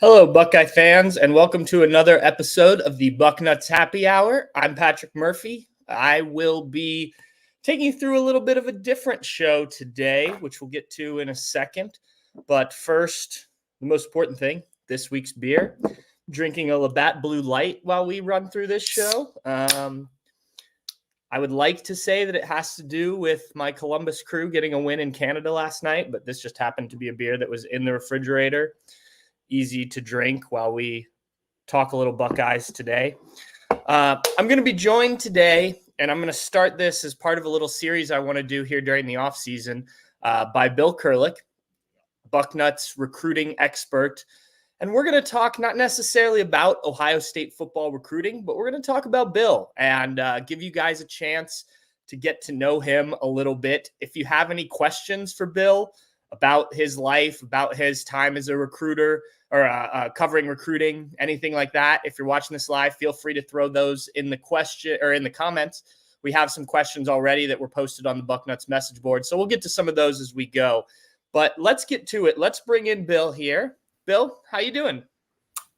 Hello, Buckeye fans, and welcome to another episode of the Bucknuts Happy Hour. I'm Patrick Murphy. I will be taking you through a little bit of a different show today, which we'll get to in a second. But first, the most important thing, this week's beer. Drinking a Labatt Blue Light while we run through this show. I would like to say that it has to do with my Columbus Crew getting a win in Canada last night, but this just happened to be a beer that was in the refrigerator. Easy to drink while we talk a little Buckeyes today. I'm going to be joined today, and I'm going to start this as part of a little series I want to do here during the offseason by Bill Kurelic, Bucknuts recruiting expert. And we're going to talk not necessarily about Ohio State football recruiting, but we're going to talk about Bill and give you guys a chance to get to know him a little bit. If you have any questions for Bill about his life, about his time as a recruiter or covering recruiting, anything like that, if you're watching this live, feel free to throw those in the question or in the comments. We have some questions already that were posted on the Bucknuts message board, so we'll get to some of those as we go. But let's get to it. Let's bring in Bill here. Bill, how you doing?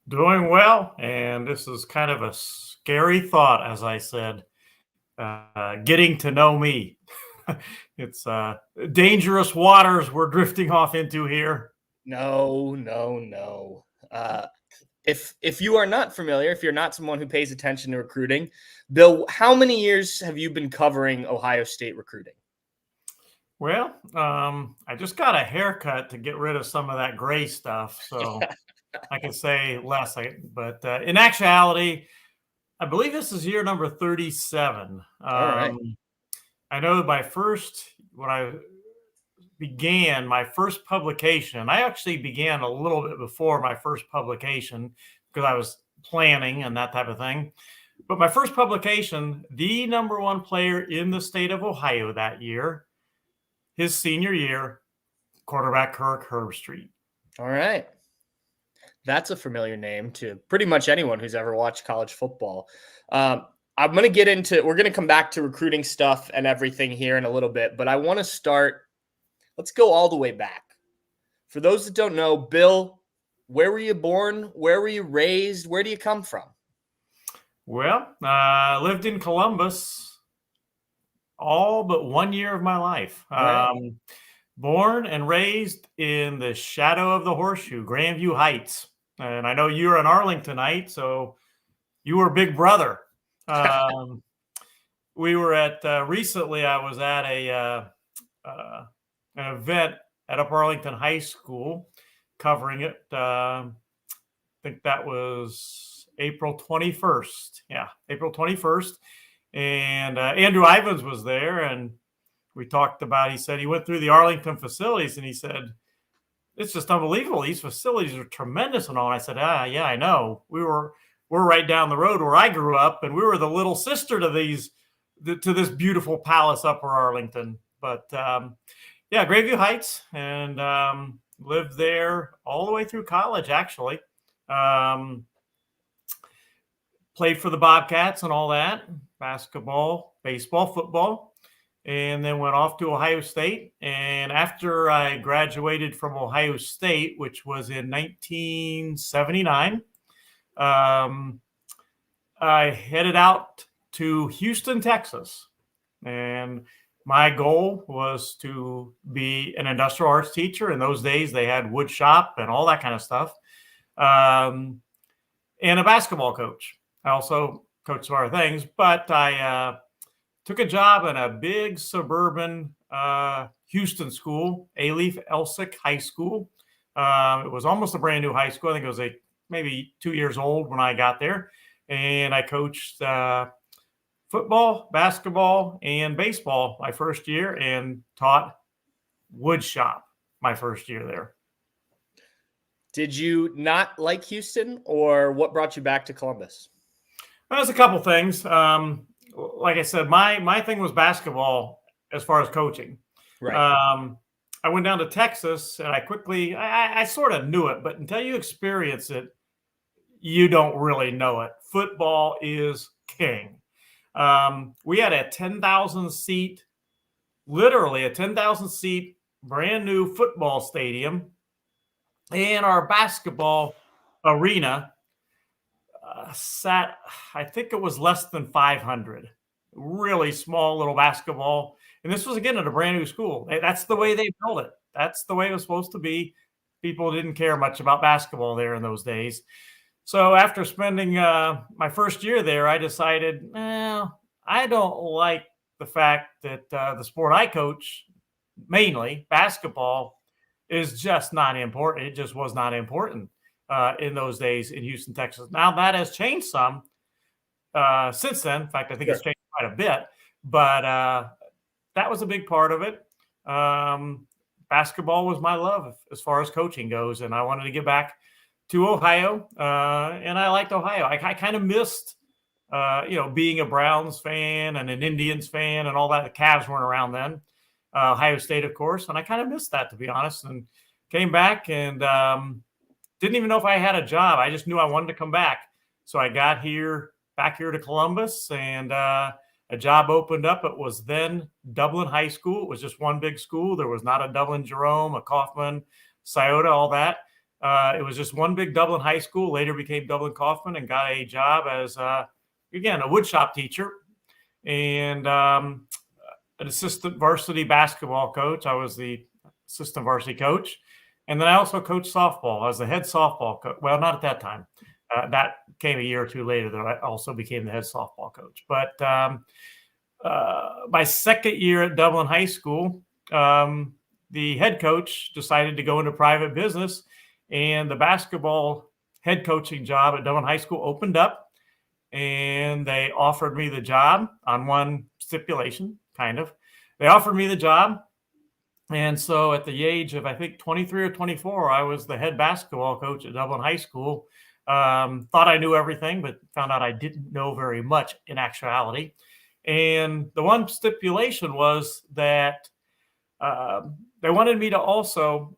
Doing well, and this is kind of a scary thought, as I said, getting to know me. It's dangerous waters we're drifting off into here. No. If you are not familiar, if you're not someone who pays attention to recruiting, Bill, how many years have you been covering Ohio State recruiting? Well, I just got a haircut to get rid of some of that gray stuff, so I can say less. But in actuality, I believe this is year number 37. All right. I know when I began my first publication, I actually began a little bit before my first publication because I was planning and that type of thing. But my first publication, the number one player in the state of Ohio that year, his senior year, quarterback Kirk Herbstreit. All right. That's a familiar name to pretty much anyone who's ever watched college football. We're going to come back to recruiting stuff and everything here in a little bit, but I want to start, let's go all the way back. For those that don't know, Bill, where were you born? Where were you raised? Where do you come from? Well, I lived in Columbus all but 1 year of my life. Right. Born and raised in the shadow of the horseshoe, Grandview Heights. And I know you're an Arlingtonite, so you were big brother. We were recently I was at an event at Upper Arlington High School covering it. I think that was April 21st. Yeah, April 21st. And Andrew Ivins was there, and we talked about, he said he went through the Arlington facilities, and he said, it's just unbelievable. These facilities are tremendous and all. And I said, yeah, I know. We're right down the road where I grew up, and we were the little sister to this beautiful palace, Upper Arlington. But yeah, Grayview Heights, and lived there all the way through college, actually. Played for the Bobcats and all that, basketball, baseball, football, and then went off to Ohio State. And after I graduated from Ohio State, which was in 1979, I headed out to Houston, Texas. And my goal was to be an industrial arts teacher. In those days, they had wood shop and all that kind of stuff, and a basketball coach. I also coached some other things, but I took a job in a big suburban Houston school, Alief Elsick High School. It was almost a brand new high school. I think it was maybe 2 years old when I got there. And I coached football, basketball, and baseball my first year, and taught wood shop my first year there. Did you not like Houston, or what brought you back to Columbus? Well, there's a couple things. Like I said, my thing was basketball as far as coaching. Right. I went down to Texas, and I sort of knew it, but until you experience it, you don't really know it. Football is king. We had a 10,000 seat, literally a 10,000 seat brand new football stadium, and our basketball arena sat, I think it was less than 500. Really small little basketball. And this was, again, at a brand new school. That's the way they built it. That's the way it was supposed to be. People didn't care much about basketball there in those days. So after spending my first year there, I decided, I don't like the fact that the sport I coach, mainly basketball, is just not important. It just was not important in those days in Houston, Texas. Now that has changed some since then. In fact, I think it's changed quite a bit, but that was a big part of it. Basketball was my love as far as coaching goes, and I wanted to get back to Ohio, and I liked Ohio. I kind of missed, being a Browns fan and an Indians fan and all that. The Cavs weren't around then. Ohio State, of course, and I kind of missed that, to be honest, and came back and didn't even know if I had a job. I just knew I wanted to come back. So I got back here to Columbus, and a job opened up. It was then Dublin High School. It was just one big school. There was not a Dublin Jerome, a Kaufman, Scioto, all that. It was just one big Dublin High School. Later became Dublin Kaufman, and got a job as, again, a woodshop teacher and an assistant varsity basketball coach. I was the assistant varsity coach. And then I also coached softball. I was the head softball coach. Well, not at that time. That came a year or two later that I also became the head softball coach. But my second year at Dublin High School, the head coach decided to go into private business, and the basketball head coaching job at Dublin High School opened up, and they offered me the job on one stipulation, kind of. They offered me the job. And so at the age of, I think, 23 or 24, I was the head basketball coach at Dublin High School. Thought I knew everything, but found out I didn't know very much in actuality. And the one stipulation was that they wanted me to also,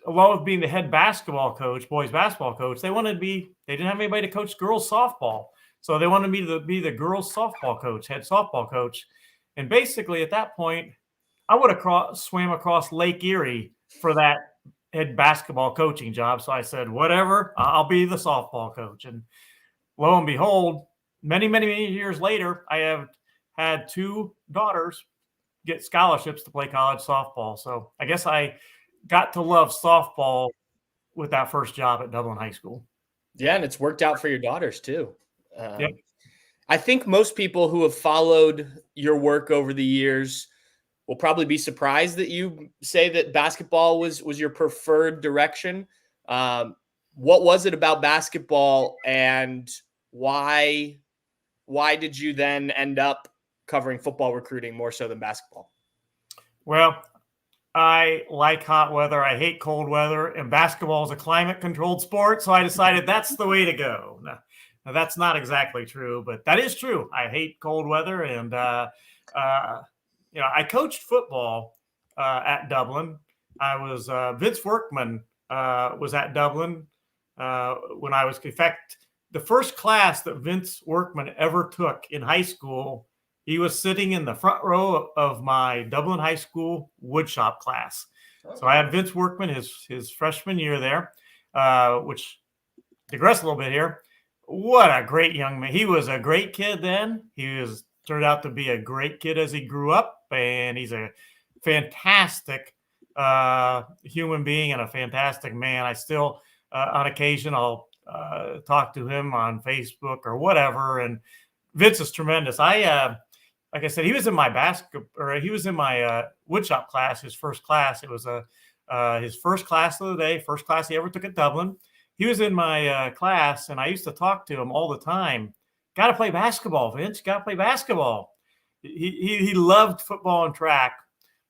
along with being the head basketball coach, boys basketball coach, they didn't have anybody to coach girls softball. So they wanted me to be the girls softball coach, head softball coach. And basically at that point, I would have swam across Lake Erie for that head basketball coaching job. So I said, whatever, I'll be the softball coach. And lo and behold, many, many, many years later, I have had two daughters get scholarships to play college softball. So I guess I got to love softball with that first job at Dublin High School. Yeah, and it's worked out for your daughters too. Yep. I think most people who have followed your work over the years will probably be surprised that you say that basketball was your preferred direction. What was it about basketball, and why did you then end up covering football recruiting more so than basketball? Well, I like hot weather. I hate cold weather, and basketball is a climate-controlled sport, so I decided that's the way to go. Now, that's not exactly true, but that is true. I hate cold weather, and I coached football at Dublin. I was Vince Workman was at Dublin when I was. In fact, the first class that Vince Workman ever took in high school, he was sitting in the front row of my Dublin High School woodshop class. So I had Vince Workman his freshman year there, which digress a little bit here. What a great young man. He was a great kid then. He turned out to be a great kid as he grew up, and he's a fantastic human being and a fantastic man. I still, on occasion, I'll talk to him on Facebook or whatever, and Vince is tremendous. Like I said, he was in my woodshop class, his first class. It was his first class of the day, first class he ever took at Dublin. He was in my class, and I used to talk to him all the time. Got to play basketball, Vince. Got to play basketball. He loved football and track.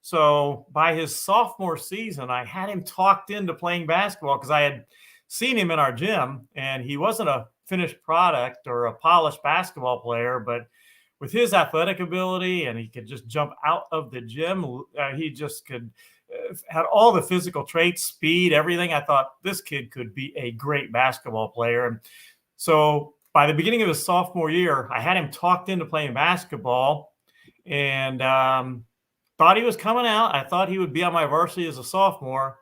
So by his sophomore season, I had him talked into playing basketball because I had seen him in our gym, and he wasn't a finished product or a polished basketball player, but with his athletic ability, and he could just jump out of the gym. He just had all the physical traits, speed, everything. I thought this kid could be a great basketball player. And so by the beginning of his sophomore year, I had him talked into playing basketball, and thought he was coming out. I thought he would be on my varsity as a sophomore,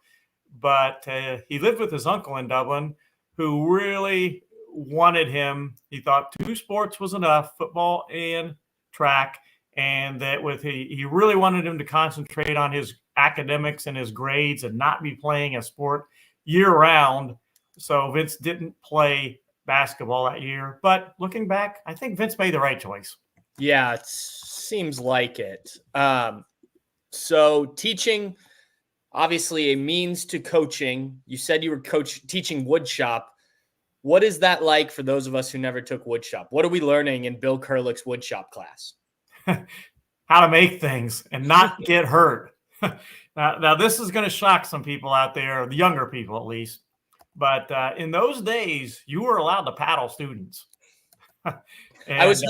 but he lived with his uncle in Dublin, who really wanted him. He thought 2 sports was enough, football and track, and that he really wanted him to concentrate on his academics and his grades and not be playing a sport year round. So Vince didn't play basketball that year. But looking back, I think Vince made the right choice. Yeah, it seems like it. So teaching, obviously a means to coaching. You said you were teaching woodshop. What is that like for those of us who never took woodshop? What are we learning in Bill Kurlic's woodshop class? How to make things and not get hurt. Now, this is going to shock some people out there, the younger people at least. But in those days, you were allowed to paddle students. I was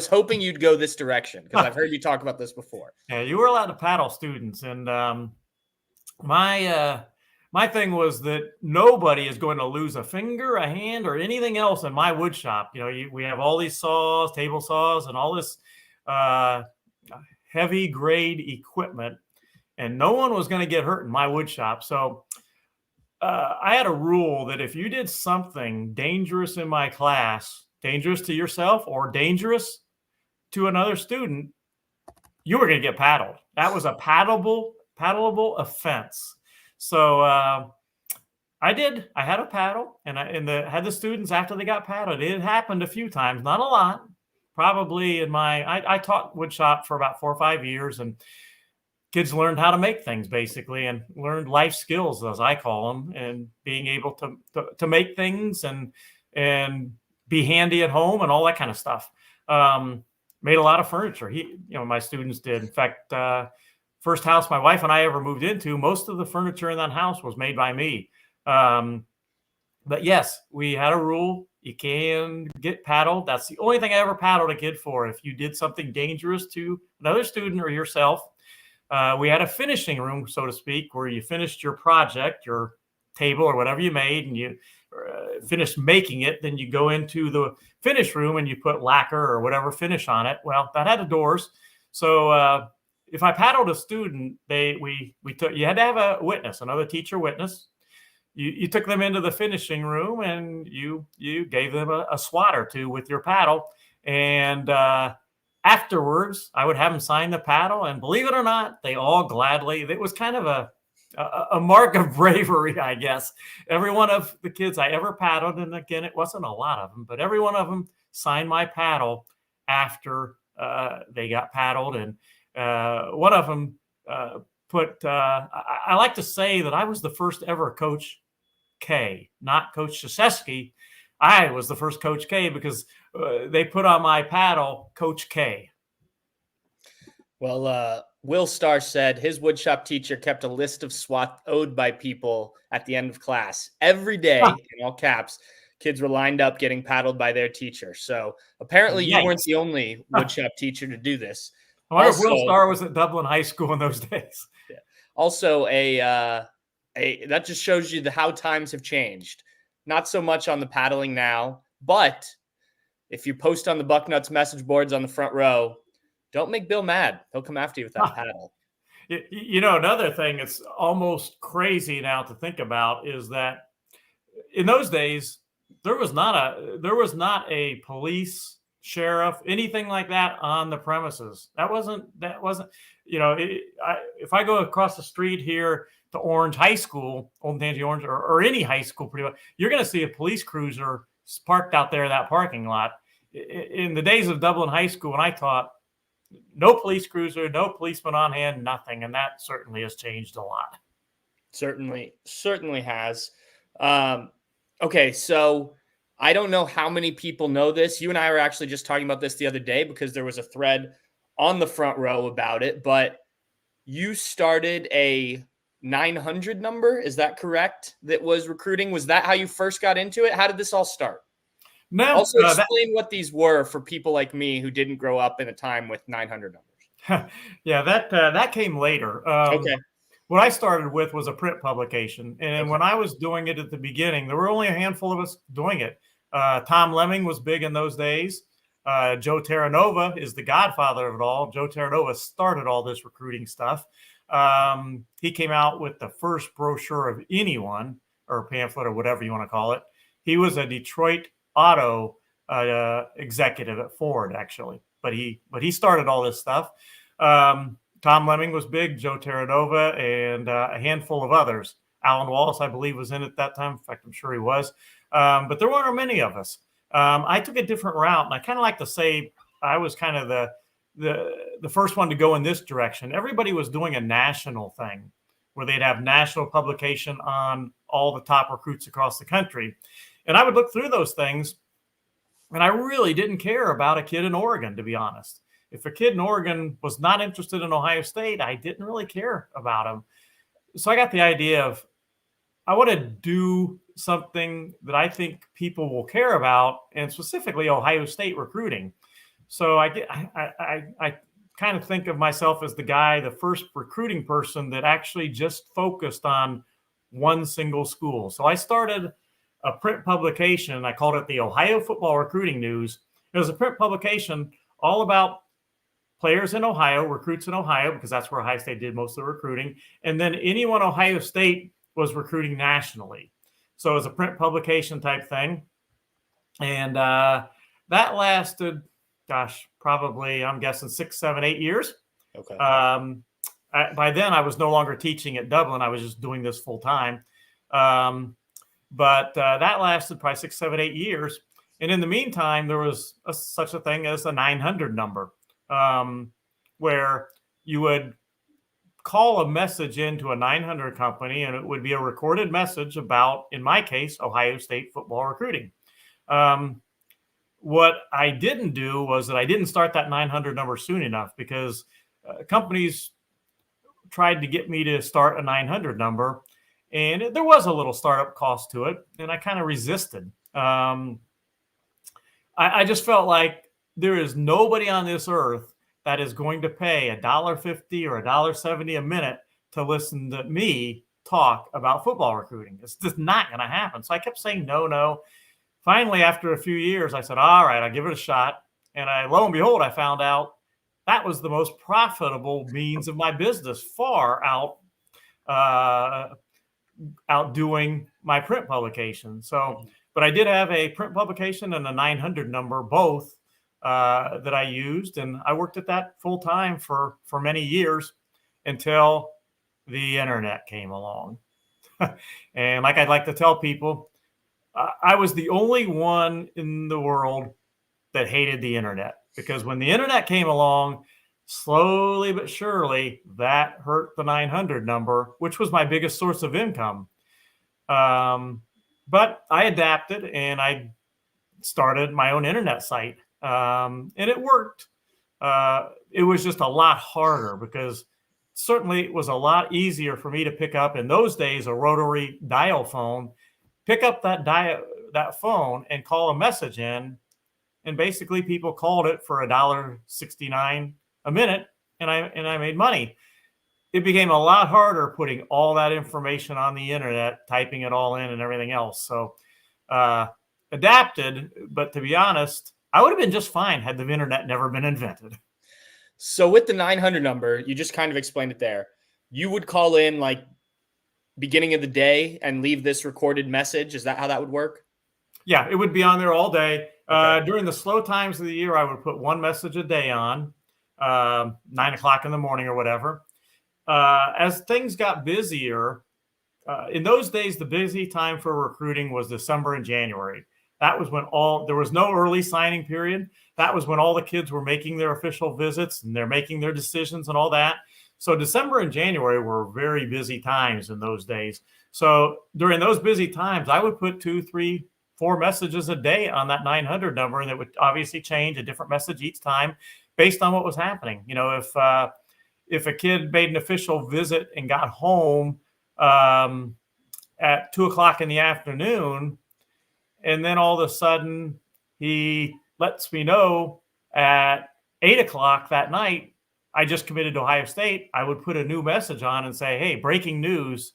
hoping you'd go this direction because I've heard you talk about this before. Yeah, you were allowed to paddle students, and my thing was that nobody is going to lose a finger, a hand, or anything else in my wood shop. We have all these saws, table saws, and all this heavy grade equipment, and no one was going to get hurt in my wood shop. So I had a rule that if you did something dangerous in my class, dangerous to yourself or dangerous to another student, you were going to get paddled. That was a paddleable offense. So I did. I had a paddle, and had the students after they got paddled. It happened a few times, not a lot. Probably I taught woodshop for about 4 or 5 years, and kids learned how to make things basically, and learned life skills, as I call them, and being able to make things and be handy at home and all that kind of stuff. Made a lot of furniture. My students did. In fact, first house my wife and I ever moved into, most of the furniture in that house was made by me. But yes, we had a rule. You can get paddled. That's the only thing I ever paddled a kid for. If you did something dangerous to another student or yourself, we had a finishing room, so to speak, where you finished your project, your table or whatever you made, and you finished making it. Then you go into the finish room and you put lacquer or whatever finish on it. Well, that had doors. So if I paddled a student, you had to have a witness, another teacher witness. You took them into the finishing room and you gave them a swat or two with your paddle. And afterwards, I would have them sign the paddle. And believe it or not, they all gladly, it was kind of a mark of bravery, I guess. Every one of the kids I ever paddled, and again, it wasn't a lot of them, but every one of them signed my paddle after they got paddled. And one of them I like to say that I was the first ever Coach K, not Coach Krzyzewski. I was the first Coach K because they put on my paddle Coach K. Well, Will Starr said his woodshop teacher kept a list of swats owed by people at the end of class. Every day, in all caps, kids were lined up getting paddled by their teacher. So apparently you weren't the only woodshop teacher to do this. I wonder if Will Starr was at Dublin High School in those days. Yeah. Also, that just shows you how times have changed. Not so much on the paddling now, but if you post on the Bucknuts message boards on the front row, don't make Bill mad. He'll come after you with that paddle. Another thing that's almost crazy now to think about is that in those days there was not a police, sheriff, anything like that on the premises. That wasn't. If I go across the street here to Orange High School, Old Tangy Orange, or any high school, pretty much, you're going to see a police cruiser parked out there in that parking lot. In the days of Dublin High School, when I taught, no police cruiser, no policeman on hand, nothing, and that certainly has changed a lot. Certainly has. Okay, so I don't know how many people know this. You and I were actually just talking about this the other day because there was a thread on the front row about it, but you started a 900 number. Is that correct? That was recruiting. Was that how you first got into it? How did this all start? No. Also explain what these were for people like me who didn't grow up in a time with 900 numbers. Yeah, that came later. Okay. What I started with was a print publication. And when I was doing it at the beginning, there were only a handful of us doing it. Tom Lemming was big in those days. Joe Terranova is the godfather of it all. Joe Terranova started all this recruiting stuff. he came out with the first brochure of anyone, or pamphlet, or whatever you want to call it. He was a Detroit auto executive at Ford, actually, but he started all this stuff. Tom Lemming was big, Joe Terranova, and a handful of others. Alan Wallace, I believe, was in at that time. In fact, I'm sure he was. But there weren't many of us. I took a different route, and I kind of like to say I was kind of the first one to go in this direction. Everybody was doing a national thing where they'd have national publication on all the top recruits across the country. And I would look through those things, and I really didn't care about a kid in Oregon, to be honest. If a kid in Oregon was not interested in Ohio State, I didn't really care about him. So I got the idea of, I want to do something that I think people will care about, and specifically Ohio State recruiting. So I kind of think of myself as the first recruiting person that actually just focused on one single school. So I started a print publication. I called it the Ohio Football Recruiting News. It was a print publication all about players in Ohio, recruits in Ohio, because that's where Ohio State did most of the recruiting. And then anyone Ohio State was recruiting nationally. So it was a print publication type thing. And that lasted, probably, I'm guessing 6, 7, 8 years. Okay. By then, I was no longer teaching at Dublin. I was just doing this full time. But that lasted probably 6, 7, 8 years. And in the meantime, there was such a thing as a 900 number, where you would call a message into a 900 company, and it would be a recorded message about, in my case, Ohio State football recruiting. What I didn't do was that I didn't start that 900 number soon enough, because companies tried to get me to start a 900 number, and there was a little startup cost to it, and I kind of resisted. I just felt like there is nobody on this earth that is going to pay $1.50 or $1.70 a minute to listen to me talk about football recruiting. It's just not going to happen. So I kept saying no. Finally, after a few years, I said, all right, I'll give it a shot. And lo and behold, I found out that was the most profitable means of my business, far outdoing my print publication. So, but I did have a print publication and a 900 number, both that I used, and I worked at that full time for many years until the internet came along. And like I'd like to tell people, I was the only one in the world that hated the internet, because when the internet came along, slowly but surely, that hurt the 900 number, which was my biggest source of income. But I adapted, and I started my own internet site. And it worked. It was just a lot harder, because certainly it was a lot easier for me to pick up, in those days, a rotary dial phone, pick up that phone and call a message in. And basically people called it for $1.69 a minute, and I made money. It became a lot harder putting all that information on the internet, typing it all in and everything else. So adapted, but to be honest, I would have been just fine had the internet never been invented. So with the 900 number, you just kind of explained it there. You would call in like beginning of the day and leave this recorded message. Is that how that would work? Yeah, it would be on there all day. Okay. During the slow times of the year, I would put one message a day on, 9 o'clock in the morning or whatever. As things got busier, in those days, the busy time for recruiting was December and January. That was when there was no early signing period. That was when all the kids were making their official visits and they're making their decisions and all that. So December and January were very busy times in those days. So during those busy times, I would put 2, 3, 4 messages a day on that 900 number, and it would obviously change a different message each time based on what was happening. You know, if a kid made an official visit and got home at 2 o'clock in the afternoon, and then all of a sudden he lets me know at 8 o'clock that night, I just committed to Ohio State, I would put a new message on and say, hey, breaking news,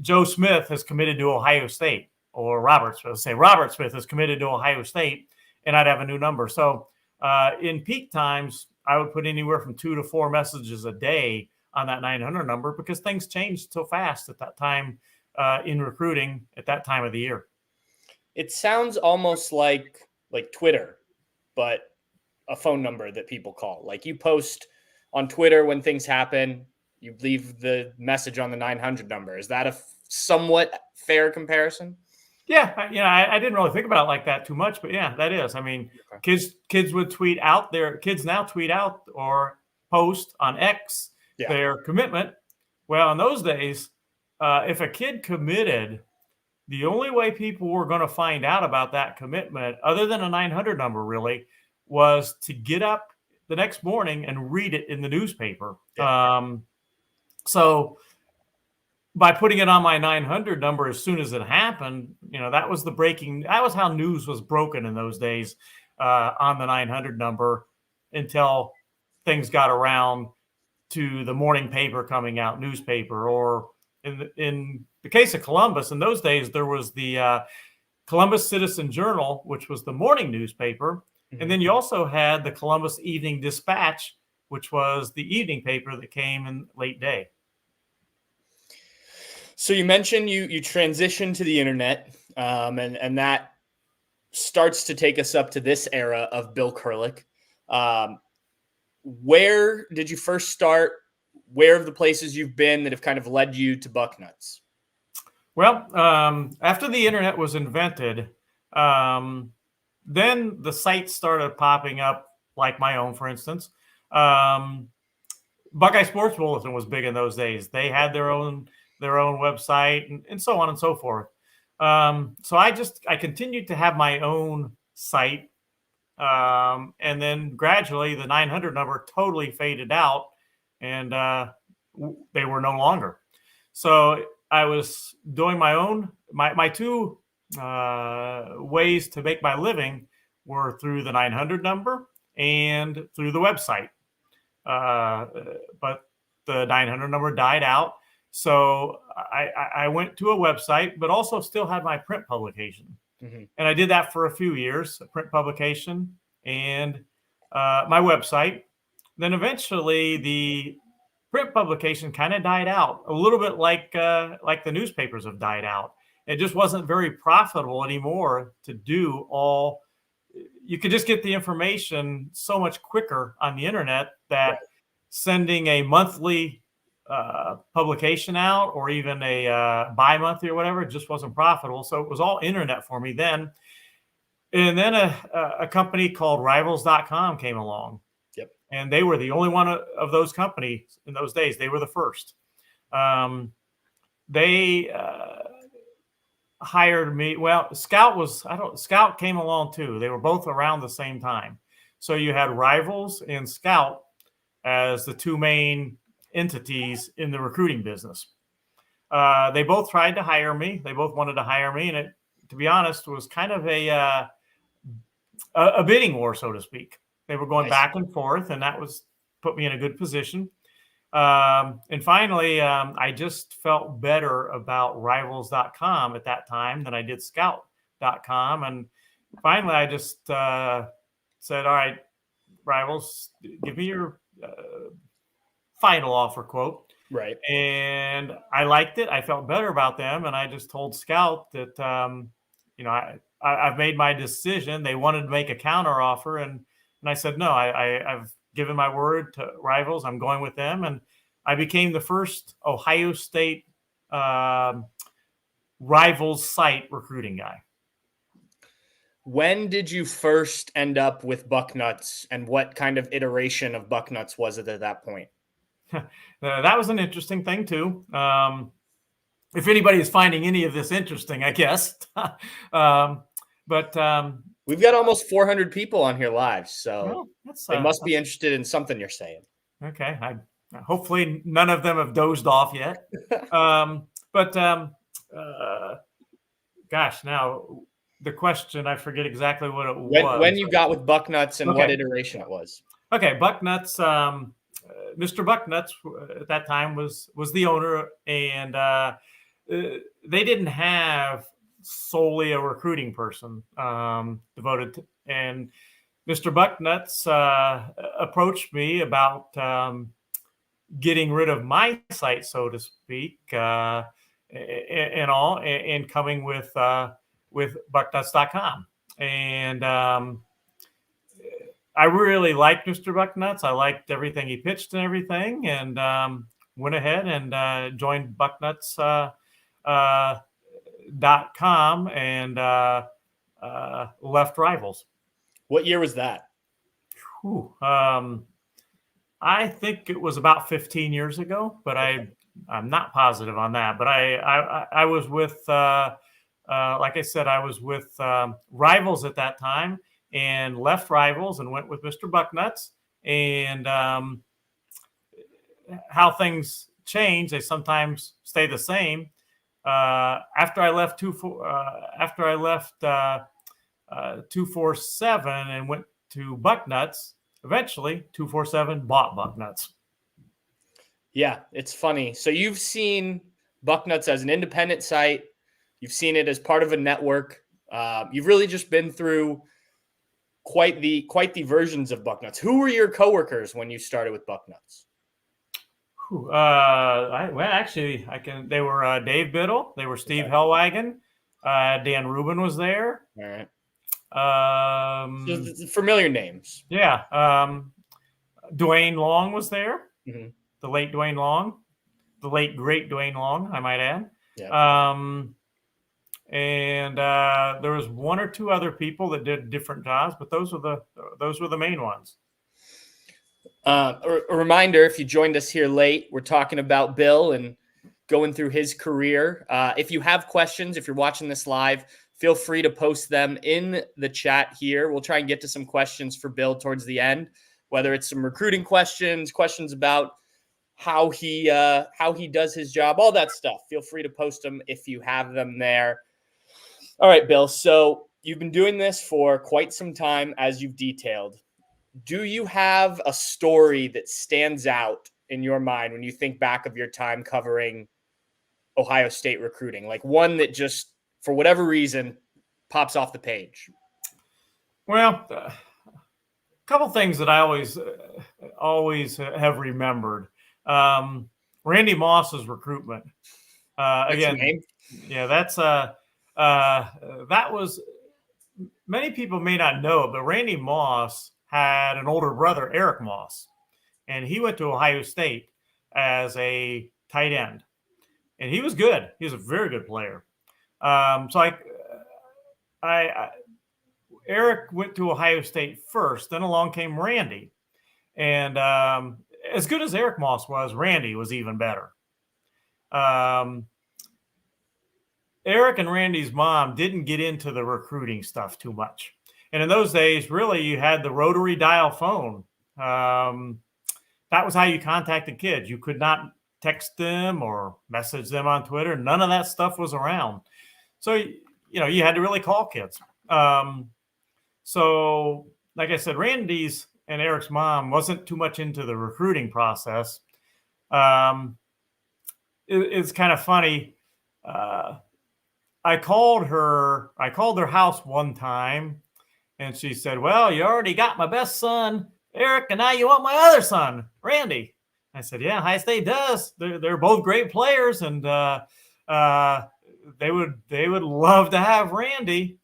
Joe Smith has committed to Ohio State, or Robert Smith has committed to Ohio State, and I'd have a new number. So in peak times, I would put anywhere from 2 to 4 messages a day on that 900 number because things changed so fast at that time in recruiting at that time of the year. It sounds almost like Twitter, but a phone number that people call. Like you post on Twitter when things happen, you leave the message on the 900 number. Is that a somewhat fair comparison? Yeah, I didn't really think about it like that too much, but yeah, that is. I mean, Okay. kids would tweet out their kids now tweet out or post on X their commitment. Well, in those days, if a kid committed, the only way people were going to find out about that commitment, other than a 900 number, really, was to get up the next morning and read it in the newspaper. So by putting it on my 900 number as soon as it happened, that was how news was broken in those days on the 900 number until things got around to the morning paper coming out, newspaper, or in the case of Columbus, in those days, there was the Columbus Citizen Journal, which was the morning newspaper. Mm-hmm. And then you also had the Columbus Evening Dispatch, which was the evening paper that came in late day. So you mentioned you transitioned to the internet, and that starts to take us up to this era of Bill Kurelic. Where did you first start? Where are the places you've been that have kind of led you to Bucknuts? Well, after the internet was invented, then the sites started popping up, like my own, for instance. Buckeye Sports Bulletin was big in those days. They had their own website and so on and so forth. So I continued to have my own site. And then gradually the 900 number totally faded out and they were no longer. So I was doing my two ways to make my living were through the 900 number and through the website. But the 900 number died out. So I went to a website, but also still had my print publication. Mm-hmm. And I did that for a few years, a print publication and my website. Then eventually the print publication kind of died out, a little bit like the newspapers have died out. It just wasn't very profitable anymore to do all. You could just get the information so much quicker on the internet that sending a monthly publication out or even a bi-monthly or whatever, it just wasn't profitable. So it was all internet for me then. And then a company called Rivals.com came along. Yep. And they were the only one of those companies in those days. They were the first. They hired me. Well, Scout came along too. They were both around the same time. So you had Rivals and Scout as the two main entities in the recruiting business. They both tried to hire me. They both wanted to hire me. And it, to be honest, was kind of a bidding war, so to speak. They were going back and forth, and that put me in a good position. And finally, I just felt better about Rivals.com at that time than I did Scout.com. And finally, I just said, all right, Rivals, give me your final offer quote. Right. And I liked it. I felt better about them. And I just told Scout that, I've made my decision. They wanted to make a counter offer. And I said, no, I've given my word to Rivals. I'm going with them. And I became the first Ohio State Rivals site recruiting guy. When did you first end up with Bucknuts, and what kind of iteration of Bucknuts was it at that point? That was an interesting thing too. If anybody is finding any of this interesting, I guess. But we've got almost 400 people on here live, so they must be interested in something you're saying. Okay. Hopefully none of them have dozed off yet. Gosh, now the question, I forget exactly what it was. When you got with Bucknuts and what iteration it was. Okay, Bucknuts. Mr. Bucknuts at that time was the owner, and they didn't have solely a recruiting person devoted to, and Mr. Bucknuts approached me about getting rid of my site, so to speak, and coming with Bucknuts.com. And I really liked Mr. Bucknuts. I liked everything he pitched and everything, and went ahead and joined Bucknuts.com and left Rivals. What year was that? Whew, I think it was about 15 years ago, but I'm not positive on that. But I was with, like I said, I was with Rivals at that time, and left Rivals and went with Mr. Bucknuts. And how things change, they sometimes stay the same. After I left 247 and went to Bucknuts, eventually 247 bought Bucknuts. Yeah, it's funny. So you've seen Bucknuts as an independent site. You've seen it as part of a network. You've really just been through quite the versions of Bucknuts. Who were your coworkers when you started with Bucknuts? They were Dave Biddle. They were Steve Hellwagon. Dan Rubin was there. All right. So familiar names. Yeah. Dwayne Long was there. Mm-hmm. The late Dwayne Long. The late, great Dwayne Long, I might add. Yeah. And there was one or two other people that did different jobs, but those were the main ones. A reminder, if you joined us here late, we're talking about Bill and going through his career. If you have questions, if you're watching this live, feel free to post them in the chat here. We'll try and get to some questions for Bill towards the end, whether it's some recruiting questions about how he does his job, all that stuff. Feel free to post them if you have them there. All right, Bill. So you've been doing this for quite some time, as you've detailed. Do you have a story that stands out in your mind when you think back of your time covering Ohio State recruiting? Like one that just, for whatever reason, pops off the page? Well, a couple things that I always have remembered. Randy Moss's recruitment. Again, yeah, that was, many people may not know it, but Randy Moss had an older brother, Eric Moss, and he went to Ohio State as a tight end, and he was good. He was a very good player. Eric went to Ohio State first, then along came Randy, and as good as Eric Moss was, Randy was even better. Eric and Randy's mom didn't get into the recruiting stuff too much. And in those days, really, you had the rotary dial phone. That was how you contacted kids. You could not text them or message them on Twitter. None of that stuff was around. So, you had to really call kids. So, like I said, Randy's and Eric's mom wasn't too much into the recruiting process. It's kind of funny. I called their house one time, and she said, "Well, you already got my best son, Eric, and now you want my other son, Randy." I said, "Yeah, Ohio State does. They're both great players, and they would love to have Randy."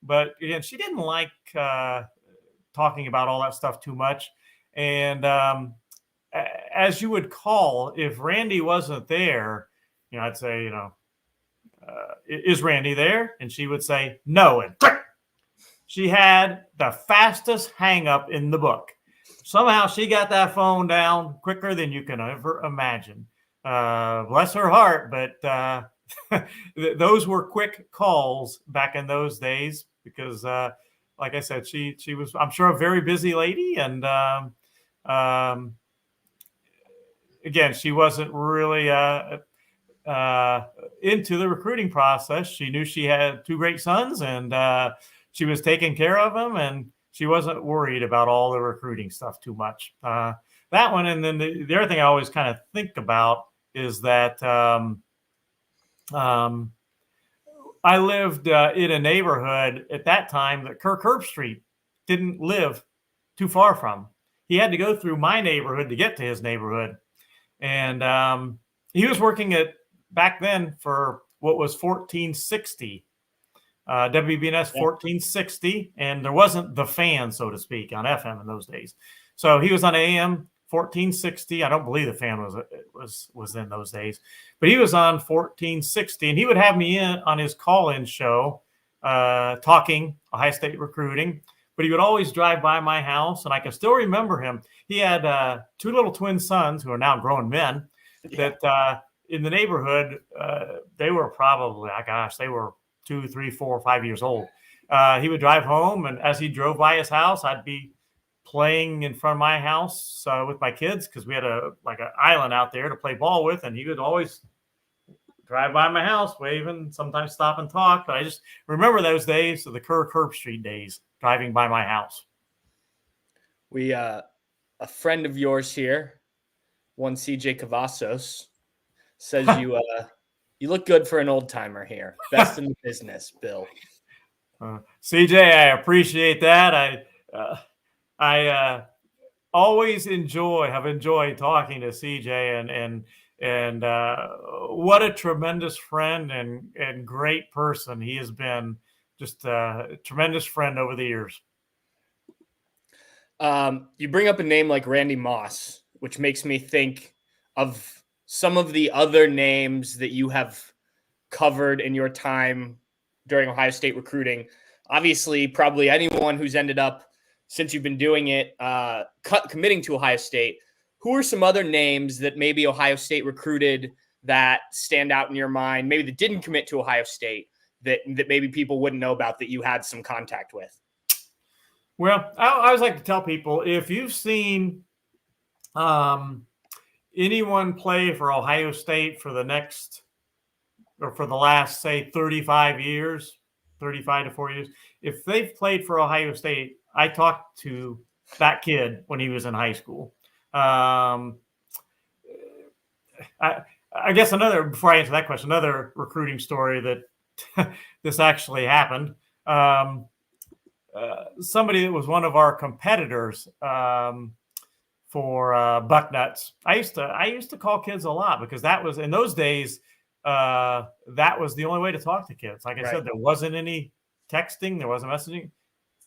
But again, she didn't like talking about all that stuff too much. And as you would call, if Randy wasn't there, I'd say, "Is Randy there?" And she would say, "No." And she had the fastest hang up in the book. Somehow she got that phone down quicker than you can ever imagine. Bless her heart, but those were quick calls back in those days because, like I said, she was, I'm sure, a very busy lady. And again, she wasn't really into the recruiting process. She knew she had two great sons, and she was taking care of them, and she wasn't worried about all the recruiting stuff too much. That one, and then the other thing I always kind of think about is that I lived in a neighborhood at that time that Kirk Herbstreit didn't live too far from. He had to go through my neighborhood to get to his neighborhood. And he was working back then for what was 1460, WBNS 1460, and there wasn't the fan, so to speak, on FM in those days. So he was on AM 1460. I don't believe the fan was in those days, but he was on 1460, and he would have me in on his call-in show, talking Ohio State recruiting. But he would always drive by my house, and I can still remember him. He had 2 little twin sons who are now grown men. That in the neighborhood, they were probably, they were 2, 3, 4, 5 years old. He would drive home, and as he drove by his house, I'd be playing in front of my house with my kids, because we had an island out there to play ball with, and he would always drive by my house waving, sometimes stop and talk. But I just remember those days, the Curb Street days, driving by my house. We a friend of yours here, one CJ Cavazos, says you look good for an old timer here. Best in the business, Bill. CJ, I appreciate that. I always have enjoyed talking to CJ, and what a tremendous friend and great person he has been. Just a tremendous friend over the years. You bring up a name like Randy Moss, which makes me think of some of the other names that you have covered in your time during Ohio State recruiting. Obviously, probably anyone who's ended up, since you've been doing it, committing to Ohio State. Who are some other names that maybe Ohio State recruited that stand out in your mind, maybe that didn't commit to Ohio State, that maybe people wouldn't know about, that you had some contact with? Well, I always like to tell people, if you've seen anyone play for Ohio State for the last, say, 35 years, 35 to 40 years, if they've played for Ohio State, I talked to that kid when he was in high school. I guess before I answer that question, another recruiting story that this actually happened. Somebody that was one of our competitors for Bucknuts. I used to call kids a lot, because that was, in those days, that was the only way to talk to kids. Like I said, there wasn't any texting, there wasn't messaging.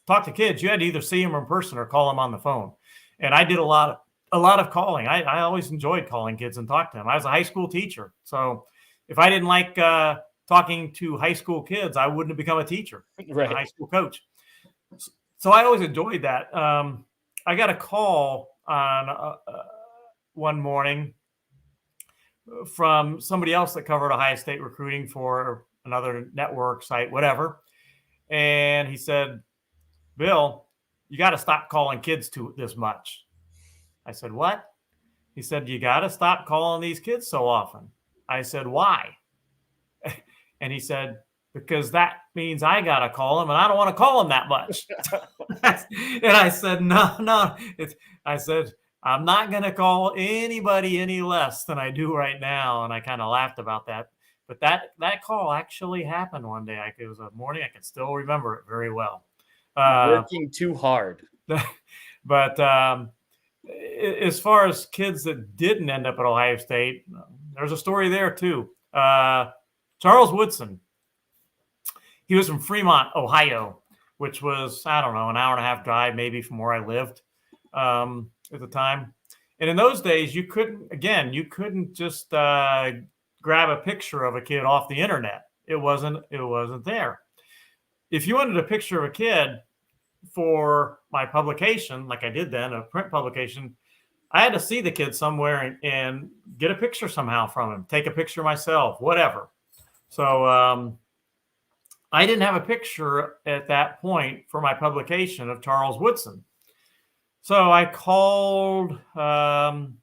Talk to kids, you had to either see them in person or call them on the phone. And I did a lot of calling. I always enjoyed calling kids and talk to them. I was a high school teacher, so if I didn't like talking to high school kids, I wouldn't have become a teacher, a high school coach. So I always enjoyed that. I got a call on one morning from somebody else that covered Ohio State recruiting for another network site, whatever. And he said, "Bill, you got to stop calling kids this much." I said, "What?" He said, "You got to stop calling these kids so often." I said, "Why?" And he said, "Because that means I got to call them, and I don't want to call them that much." And I said, no. I said, "I'm not going to call anybody any less than I do right now." And I kind of laughed about that. But that call actually happened one day. It was a morning. I can still remember it very well. Working too hard. But as far as kids that didn't end up at Ohio State, there's a story there too. Charles Woodson. He was from Fremont, Ohio, which was, I don't know, an hour and a half drive maybe from where I lived at the time. And in those days, you couldn't just grab a picture of a kid off the internet. It wasn't there. If you wanted a picture of a kid for my publication, like I did then, a print publication, I had to see the kid somewhere and get a picture somehow from him, take a picture myself, whatever. So I didn't have a picture at that point for my publication of Charles Woodson. So I called him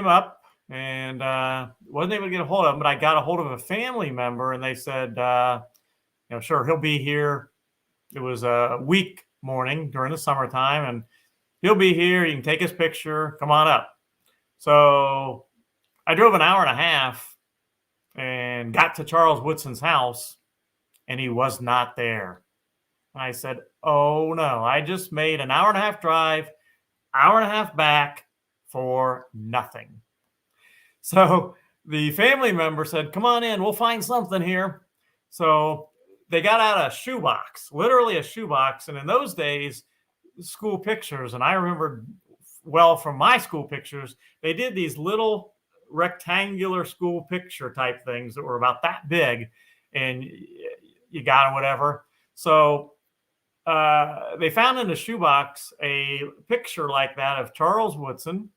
up and wasn't able to get a hold of him, but I got a hold of a family member, and they said, sure, he'll be here. It was a week morning during the summertime, and he'll be here. You can take his picture. Come on up. So I drove an hour and a half and got to Charles Woodson's house, and he was not there. And I said, "Oh no, I just made an hour and a half drive, hour and a half back for nothing." So the family member said, "Come on in, we'll find something here." So they got out a shoebox, literally a shoebox. And in those days, school pictures, and I remember well from my school pictures, they did these little rectangular school picture type things that were about that big, and you got them, whatever. So they found in the shoebox a picture like that of Charles Woodson,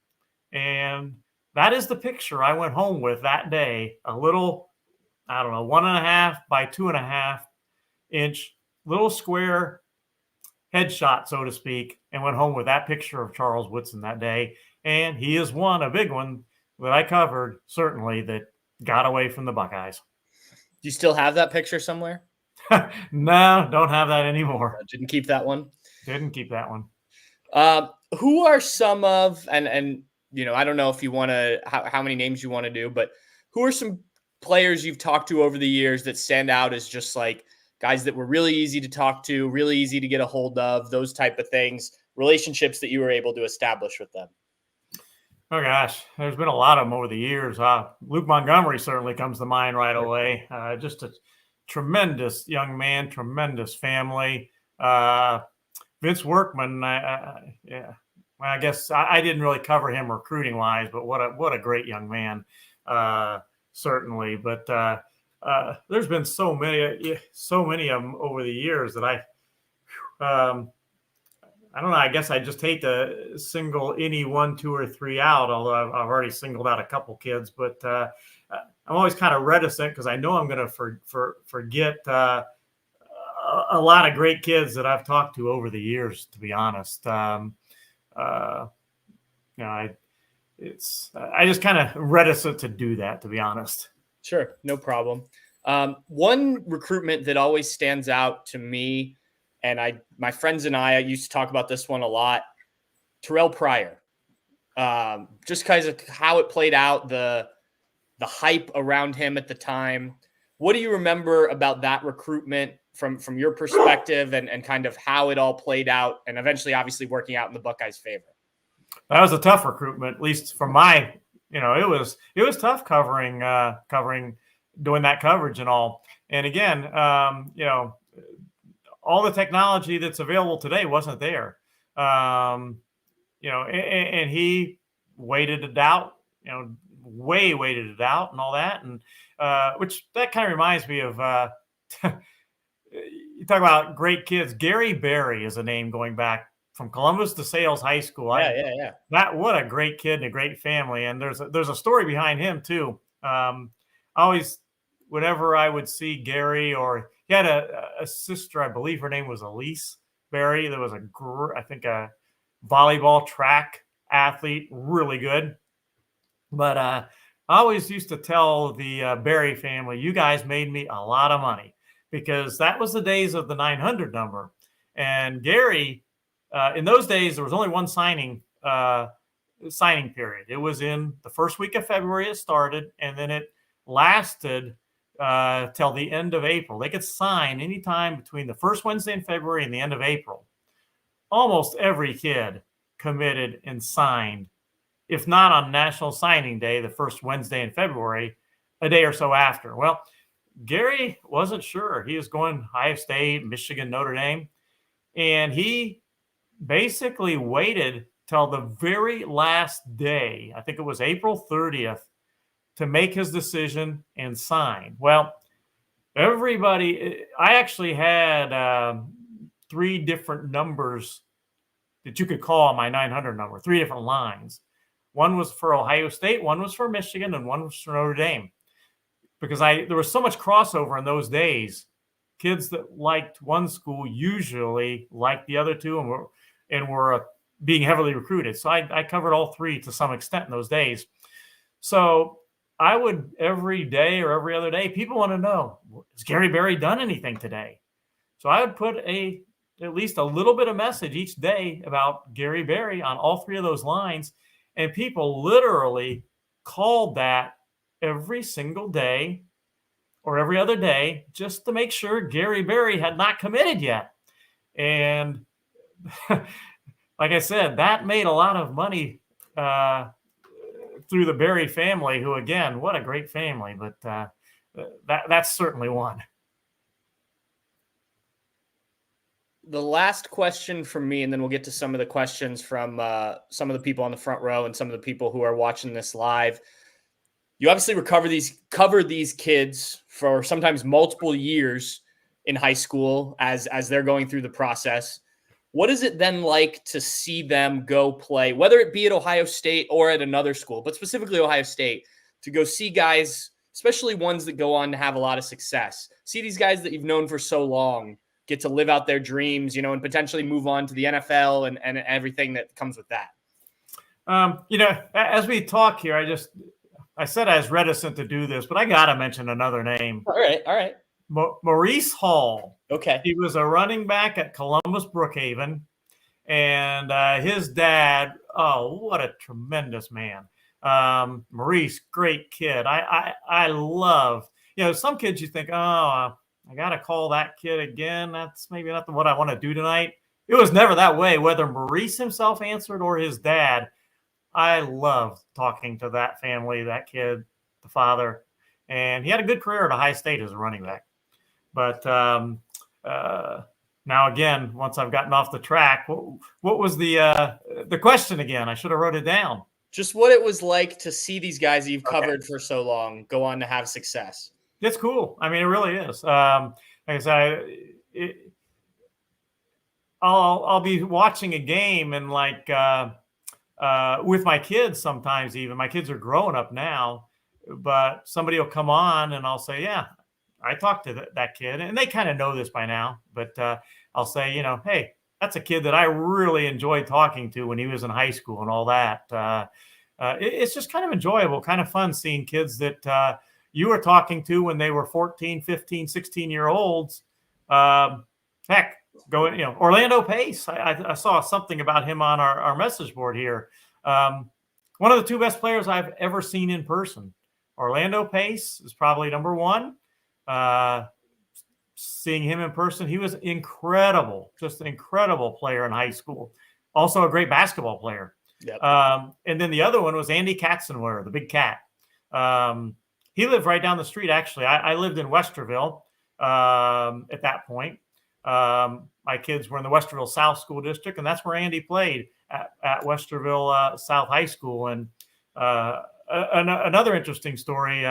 and that is the picture I went home with that day. A little, I don't know, 1.5 by 2.5 inch little square headshot, so to speak, and went home with that picture of Charles Woodson that day. And he is one, a big one that I covered, certainly, that got away from the Buckeyes. Do you still have that picture somewhere? No, don't have that anymore. Didn't keep that one. Didn't keep that one. Who are some of, and you know, I don't know if you want to, how many names you want to do, but who are some players you've talked to over the years that stand out as just like guys that were really easy to talk to, really easy to get a hold of, those type of things, relationships that you were able to establish with them? Oh gosh, there's been a lot of them over the years. Luke Montgomery certainly comes to mind right away. Just a tremendous young man, tremendous family. Vince Workman, yeah. Well, I guess I didn't really cover him recruiting wise, but what a great young man, certainly. But there's been so many of them over the years that I don't know. I guess I just hate to single any 1, 2, or 3 out, although I've already singled out a couple kids. But I'm always kind of reticent because I know I'm going to forget a lot of great kids that I've talked to over the years, to be honest. You know, I just kind of reticent to do that, to be honest. Sure, no problem. One recruitment that always stands out to me, and my friends and I used to talk about this one a lot, Terrell Pryor. Just kind of how it played out, the hype around him at the time. What do you remember about that recruitment from your perspective, and kind of how it all played out, and eventually obviously working out in the Buckeyes' favor? That was a tough recruitment, at least from my, it was tough covering doing that coverage and all. And again, all the technology that's available today wasn't there. And he waited it out, waited it out and all that. And which that kind of reminds me of, you talk about great kids. Gary Berry is a name going back from Columbus to Sales High School. Yeah. What a great kid and a great family. And there's a story behind him too. Always, whenever I would see Gary, or he had a sister, I believe her name was Elise Berry. There was I think a volleyball track athlete, really good. But I always used to tell the Berry family, you guys made me a lot of money, because that was the days of the 900 number. And Gary, in those days, there was only one signing period. It was in the first week of February it started, and then it lasted till the end of April. They could sign anytime between the first Wednesday in February and the end of April. Almost every kid committed and signed, if not on National Signing Day, the first Wednesday in February, a day or so after. Well, Gary wasn't sure. He was going Ohio State, Michigan, Notre Dame, and he basically waited till the very last day, I think it was April 30th, to make his decision and sign. Well, I actually had 3 different numbers that you could call on my 900 number, 3 different lines. One was for Ohio State, one was for Michigan, and one was for Notre Dame. Because there was so much crossover in those days. Kids that liked one school usually liked the other two, and were being heavily recruited. So I covered all 3 to some extent in those days. So I would, every day or every other day, people want to know, has Gary Berry done anything today? So I would put at least a little bit of message each day about Gary Berry on all 3 of those lines. And people literally called that every single day or every other day just to make sure Gary Berry had not committed yet. And like I said, that made a lot of money through the Berry family, who, again, what a great family. But that's certainly one. The last question from me, and then we'll get to some of the questions from some of the people on the front row and some of the people who are watching this live. You obviously cover these kids for sometimes multiple years in high school as they're going through the process. What is it then like to see them go play, whether it be at Ohio State or at another school, but specifically Ohio State, to go see guys, especially ones that go on to have a lot of success, see these guys that you've known for so long get to live out their dreams, and potentially move on to the NFL and everything that comes with that? As we talk here, I said I was reticent to do this, but I got to mention another name. All right. Maurice Hall. Okay. He was a running back at Columbus Brookhaven, and his dad, oh, what a tremendous man. Maurice, great kid. I love, some kids you think, I got to call that kid again. That's maybe not what I want to do tonight. It was never that way, whether Maurice himself answered or his dad. I loved talking to that family, that kid, the father, and he had a good career at Ohio State as a running back. But now again, once I've gotten off the track, what was the question again? I should have wrote it down. Just what it was like to see these guys that you've covered for so long go on to have success. It's cool. I mean, it really is. Like I said, I'll be watching a game and with my kids sometimes. Even my kids are growing up now, but somebody will come on and I'll say, yeah, I talked to that kid, and they kind of know this by now, but I'll say, hey, that's a kid that I really enjoyed talking to when he was in high school and all that. It's just kind of enjoyable, kind of fun seeing kids that you were talking to when they were 14, 15, 16-year-olds. Heck, Orlando Pace. I saw something about him on our message board here. One of the two best players I've ever seen in person. Orlando Pace is probably number one. Seeing him in person, he was incredible, just an incredible player in high school. Also a great basketball player. Yep. And then the other one was Andy Katzenwehr, the big cat. He lived right down the street, actually. I lived in Westerville at that point. My kids were in the Westerville South School District, and that's where Andy played at Westerville South High School. And another interesting story,